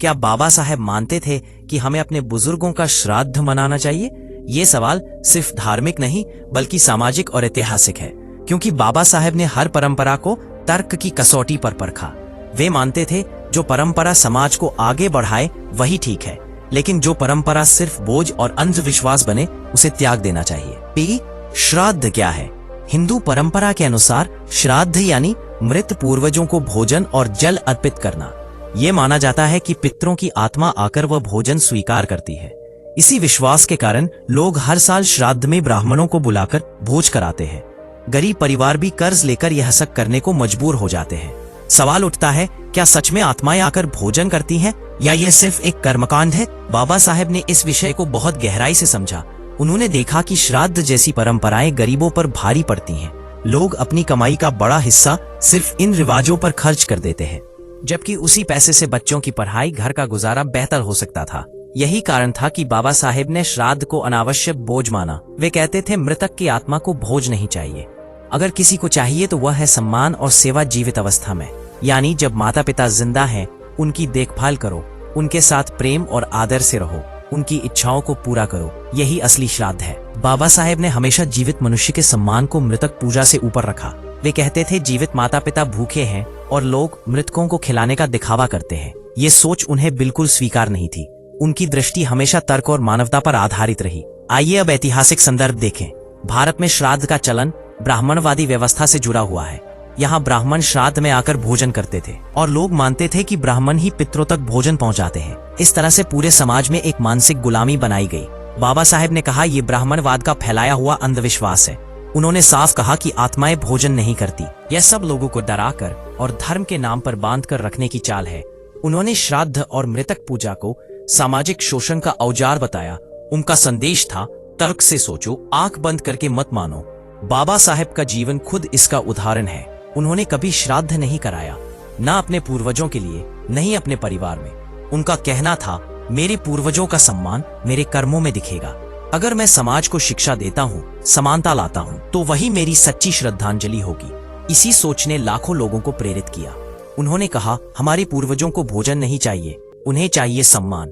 क्या बाबा साहेब मानते थे कि हमें अपने बुजुर्गों का श्राद्ध मनाना चाहिए? ये सवाल सिर्फ धार्मिक नहीं बल्कि सामाजिक और ऐतिहासिक है, क्योंकि बाबा साहेब ने हर परंपरा को तर्क की कसौटी पर परखा। वे मानते थे जो परंपरा समाज को आगे बढ़ाए वही ठीक है, लेकिन जो परंपरा सिर्फ बोझ और अंधविश्वास बने उसे त्याग देना चाहिए। श्राद्ध क्या है? हिंदू परंपरा के अनुसार श्राद्ध यानी मृत पूर्वजों को भोजन और जल अर्पित करना। ये माना जाता है कि पितरों की आत्मा आकर वह भोजन स्वीकार करती है। इसी विश्वास के कारण लोग हर साल श्राद्ध में ब्राह्मणों को बुलाकर भोज कराते हैं। गरीब परिवार भी कर्ज लेकर यह सब करने को मजबूर हो जाते हैं। सवाल उठता है, क्या सच में आत्माएं आकर भोजन करती हैं या यह सिर्फ एक कर्मकांड है? बाबा साहेब ने इस विषय को बहुत गहराई से समझा। उन्होंने देखा कि श्राद्ध जैसी परंपराएं गरीबों पर भारी पड़ती हैं। लोग अपनी कमाई का बड़ा हिस्सा सिर्फ इन रिवाजों पर खर्च कर देते हैं, जबकि उसी पैसे से बच्चों की पढ़ाई, घर का गुजारा बेहतर हो सकता था। यही कारण था कि बाबा साहेब ने श्राद्ध को अनावश्यक बोझ माना। वे कहते थे मृतक की आत्मा को भोज नहीं चाहिए। अगर किसी को चाहिए तो वह है सम्मान और सेवा जीवित अवस्था में, यानी जब माता पिता जिंदा हैं उनकी देखभाल करो, उनके साथ प्रेम और आदर से रहो, उनकी इच्छाओं को पूरा करो। यही असली श्राद्ध है। बाबा साहेब ने हमेशा जीवित मनुष्य के सम्मान को मृतक पूजा से ऊपर रखा। वे कहते थे जीवित माता पिता भूखे हैं और लोग मृतकों को खिलाने का दिखावा करते हैं। ये सोच उन्हें बिल्कुल स्वीकार नहीं थी। उनकी दृष्टि हमेशा तर्क और मानवता पर आधारित रही। आइए अब ऐतिहासिक संदर्भ देखें। भारत में श्राद्ध का चलन ब्राह्मणवादी व्यवस्था से जुड़ा हुआ है। यहाँ ब्राह्मण श्राद्ध में आकर भोजन करते थे और लोग मानते थे कि ब्राह्मण ही पितरों तक भोजन पहुँचाते हैं। इस तरह से पूरे समाज में एक मानसिक गुलामी बनाई गई। बाबा साहेब ने कहा ये ब्राह्मणवाद का फैलाया हुआ अंधविश्वास है। उन्होंने साफ कहा कि आत्माएं भोजन नहीं करती। यह सब लोगों को डराकर और धर्म के नाम पर बांधकर रखने की चाल है। उन्होंने श्राद्ध और मृतक पूजा को सामाजिक शोषण का औजार बताया। उनका संदेश था, तर्क से सोचो, आंख बंद करके मत मानो। बाबा साहेब का जीवन खुद इसका उदाहरण है। उन्होंने कभी श्राद्ध नहीं कराया, न अपने पूर्वजों के लिए, न ही अपने परिवार में। उनका कहना था, मेरे पूर्वजों का सम्मान मेरे कर्मों में दिखेगा। अगर मैं समाज को शिक्षा देता हूँ, समानता लाता हूँ, तो वही मेरी सच्ची श्रद्धांजलि होगी। इसी सोच ने लाखों लोगों को प्रेरित किया। उन्होंने कहा, हमारे पूर्वजों को भोजन नहीं चाहिए, उन्हें चाहिए सम्मान,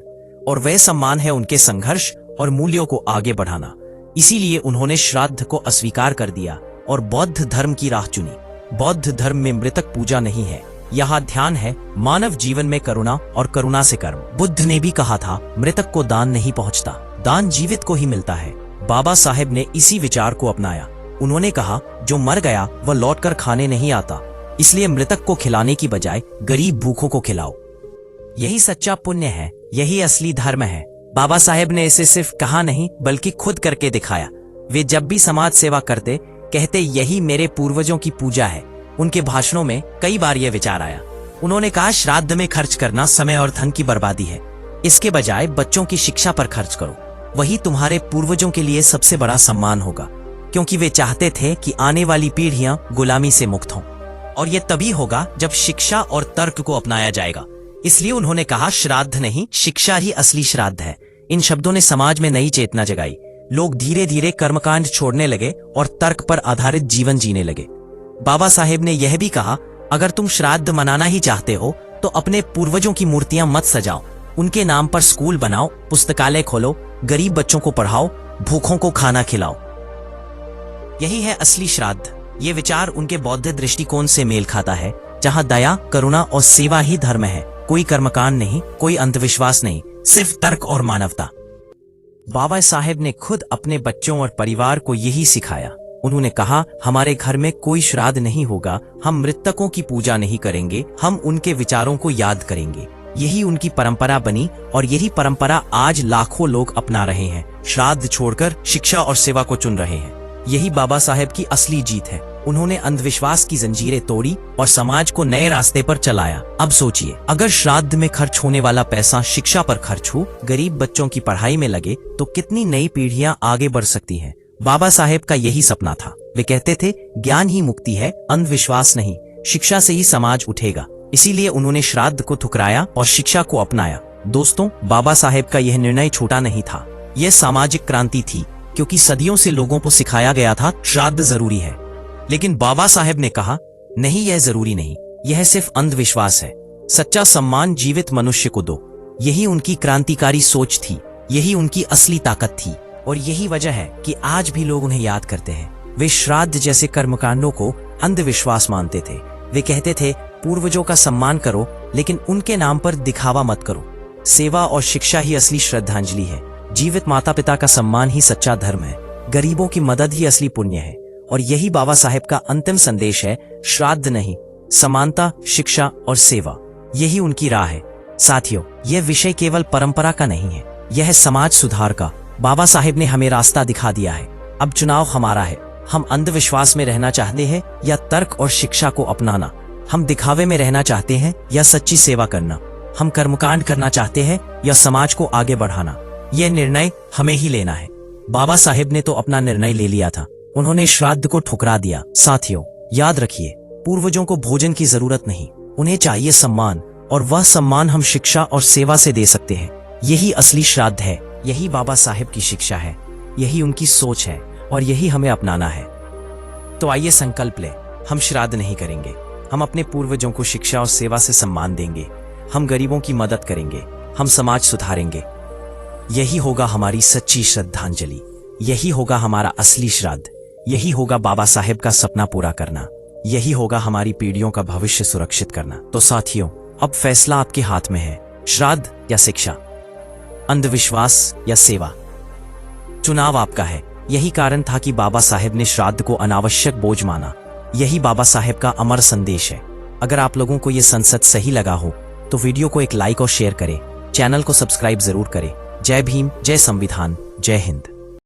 और वह सम्मान है उनके संघर्ष और मूल्यों को आगे बढ़ाना। इसीलिए उन्होंने श्राद्ध को अस्वीकार कर दिया और बौद्ध धर्म की राह चुनी। बौद्ध धर्म में मृतक पूजा नहीं है, यहाँ ध्यान है मानव जीवन में करुणा और करुणा से कर्म। बुद्ध ने भी कहा था, मृतक को दान नहीं पहुँचता, दान जीवित को ही मिलता है। बाबा साहेब ने इसी विचार को अपनाया। उन्होंने कहा, जो मर गया वह लौटकर खाने नहीं आता, इसलिए मृतक को खिलाने की बजाय गरीब भूखों को खिलाओ। यही सच्चा पुण्य है, यही असली धर्म है। बाबा साहेब ने इसे सिर्फ कहा नहीं बल्कि खुद करके दिखाया। वे जब भी समाज सेवा करते, कहते यही मेरे पूर्वजों की पूजा है। उनके भाषणों में कई बार यह विचार आया। उन्होंने कहा, श्राद्ध में खर्च करना समय और धन की बर्बादी है। इसके बजाय बच्चों की शिक्षा पर खर्च करो, वही तुम्हारे पूर्वजों के लिए सबसे बड़ा सम्मान होगा। क्योंकि वे चाहते थे कि आने वाली पीढ़ियां गुलामी से मुक्त हों, और यह तभी होगा जब शिक्षा और तर्क को अपनाया जाएगा। इसलिए उन्होंने कहा, श्राद्ध नहीं, शिक्षा ही असली श्राद्ध है। इन शब्दों ने समाज में नई चेतना जगाई। लोग धीरे धीरे कर्मकांड छोड़ने लगे और तर्क पर आधारित जीवन जीने लगे। बाबा साहेब ने यह भी कहा, अगर तुम श्राद्ध मनाना ही चाहते हो तो अपने पूर्वजों की मूर्तियां मत सजाओ, उनके नाम पर स्कूल बनाओ, पुस्तकालय खोलो, गरीब बच्चों को पढ़ाओ, भूखों को खाना खिलाओ। यही है असली श्राद्ध। ये विचार उनके बौद्ध दृष्टिकोण से मेल खाता है, जहां दया, करुणा और सेवा ही धर्म है। कोई कर्मकांड नहीं, कोई अंधविश्वास नहीं, सिर्फ तर्क और मानवता। बाबा साहेब ने खुद अपने बच्चों और परिवार को यही सिखाया। उन्होंने कहा, हमारे घर में कोई श्राद्ध नहीं होगा, हम मृतकों की पूजा नहीं करेंगे, हम उनके विचारों को याद करेंगे। यही उनकी परंपरा बनी और यही परंपरा आज लाखों लोग अपना रहे हैं। श्राद्ध छोड़कर शिक्षा और सेवा को चुन रहे हैं। यही बाबा साहेब की असली जीत है। उन्होंने अंधविश्वास की जंजीरें तोड़ी और समाज को नए रास्ते पर चलाया। अब सोचिए, अगर श्राद्ध में खर्च होने वाला पैसा शिक्षा पर खर्च हो, गरीब बच्चों की पढ़ाई में लगे, तो कितनी नई पीढ़ियां आगे बढ़ सकती हैं। बाबा साहेब का यही सपना था। वे कहते थे, ज्ञान ही मुक्ति है, अंधविश्वास नहीं। शिक्षा से ही समाज उठेगा। इसीलिए उन्होंने श्राद्ध को ठुकराया और शिक्षा को अपनाया। दोस्तों, बाबा साहेब का यह निर्णय छोटा नहीं था। यह सामाजिक क्रांति थी, क्योंकि सदियों से लोगों को सिखाया गया था श्राद्ध जरूरी है। लेकिन बाबा साहेब ने कहा, नहीं, यह जरूरी नहीं, यह सिर्फ अंधविश्वास है। सच्चा सम्मान जीवित मनुष्य को दो। यही उनकी क्रांतिकारी सोच थी, यही उनकी असली ताकत थी, और यही वजह है कि आज भी लोग उन्हें याद करते हैं। वे श्राद्ध जैसे कर्मकांडों को अंधविश्वास मानते थे। वे कहते थे, पूर्वजों का सम्मान करो, लेकिन उनके नाम पर दिखावा मत करो। सेवा और शिक्षा ही असली श्रद्धांजलि है। जीवित माता पिता का सम्मान ही सच्चा धर्म है। गरीबों की मदद ही असली पुण्य है। और यही बाबा साहेब का अंतिम संदेश है, श्राद्ध नहीं, समानता, शिक्षा और सेवा, यही उनकी राह है। साथियों, यह विषय केवल परंपरा का नहीं है, यह है समाज सुधार का। बाबा साहेब ने हमें रास्ता दिखा दिया है। अब चुनाव हमारा है। हम अंधविश्वास में रहना चाहते हैं या तर्क और शिक्षा को अपनाना? हम दिखावे में रहना चाहते हैं या सच्ची सेवा करना? हम कर्मकांड करना चाहते हैं या समाज को आगे बढ़ाना? यह निर्णय हमें ही लेना है। बाबा साहेब ने तो अपना निर्णय ले लिया था। उन्होंने श्राद्ध को ठुकरा दिया। साथियों, याद रखिए, पूर्वजों को भोजन की जरूरत नहीं, उन्हें चाहिए सम्मान, और वह सम्मान हम शिक्षा और सेवा से दे सकते हैं। यही असली श्राद्ध है, यही बाबा साहेब की शिक्षा है, यही उनकी सोच है, और यही हमें अपनाना है। तो आइए संकल्प लें, हम श्राद्ध नहीं करेंगे। हम अपने पूर्वजों को शिक्षा और सेवा से सम्मान देंगे। हम गरीबों की मदद करेंगे। हम समाज सुधारेंगे। यही होगा हमारी सच्ची श्रद्धांजलि। यही होगा हमारा असली श्राद्ध। यही होगा बाबा साहेब का सपना पूरा करना। यही होगा हमारी पीढ़ियों का भविष्य सुरक्षित करना। तो साथियों, अब फैसला आपके हाथ में है। श्राद्ध या शिक्षा, अंधविश्वास या सेवा, चुनाव आपका है। यही कारण था कि बाबा साहेब ने श्राद्ध को अनावश्यक बोझ माना। यही बाबा साहेब का अमर संदेश है। अगर आप लोगों को यह संसद सही लगा हो तो वीडियो को एक लाइक और शेयर करें। चैनल को सब्सक्राइब जरूर करें। जय भीम, जय संविधान, जय हिंद।